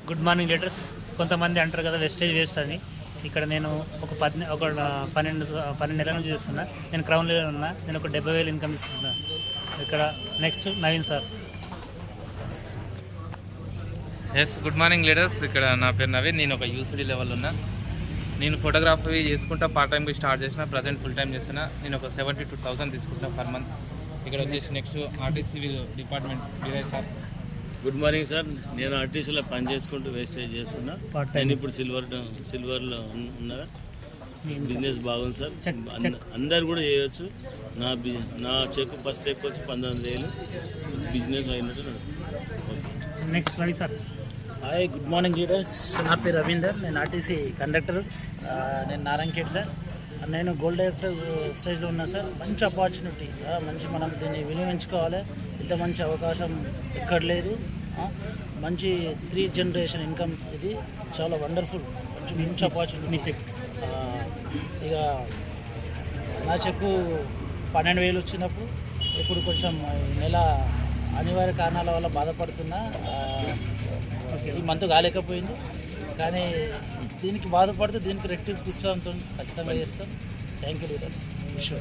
Good morning leaders. కొంతమంది అంటారు కదా వెస్టేజ్ వేస్ట్ అని. ఇక్కడ నేను ఒక 12 నెలల నుంచి చేస్తున్నా. నేను క్రౌన్ లెవెల్ ఉన్నా. నేను ఒక 70,000 ఇన్కమ్ తీసుకుంటున్నా. ఇక్కడ next Naveen sir. Yes, good morning leaders. ఇక్కడ నా పేరు నవీన్. నేను ఒక యూసీడీ లెవెల్ ఉన్నా. నేను ఫోటోగ్రఫీ చేసుకుంటా, పార్ట్ టైంకి స్టార్ట్ చేసిన, ప్రజెంట్ ఫుల్ టైం చేస్తున్నా. నేను ఒక 72,000 తీసుకుంటా పర్ మంత్. ఇక్కడ వచ్చేసి next RTC department Vijay sir. Good morning sir. నేను ఆర్టీసీలో పని చేసుకుంటూ వేస్టేజ్ చేస్తున్నా. నేను ఇప్పుడు సిల్వర్లో ఉన్నా. బిజినెస్ బాగుంది సార్. అందరు కూడా చేయవచ్చు. నా చెక్ ఫస్ట్ చెక్ వచ్చి 19,000 బిజినెస్ అయినట్టు నడుస్తుంది. Next Ravi sir. Hi, good morning leaders. నా పేరు రవీందర్. నేను ఆర్టీసీ కండక్టర్. నేను నారాయణఖేడ్ సార్. నేను గోల్డ్ డైరెక్టర్ స్టేజ్లో ఉన్నా సార్. మంచి ఆపర్చునిటీ, మంచి మనం దీన్ని వినియోగించుకోవాలి. ఇంత మంచి అవకాశం ఎక్కడ లేదు. మంచి 3 జనరేషన్ ఇన్కమ్. ఇది చాలా వండర్ఫుల్, మంచి ఆపర్చునిటీ. చెక్ ఇక నా చెక్కు 12,000 వచ్చినప్పుడు ఇప్పుడు కొంచెం నెల అనివార్య కారణాల వల్ల బాధపడుతున్నా. ఈ మంత్ కాలేకపోయింది, కానీ దీనికి బాధపడితే దీనికి రెక్టివ్ ఉత్సాహంతో ఖచ్చితంగా చేస్తాం. Thank you leaders. విషయం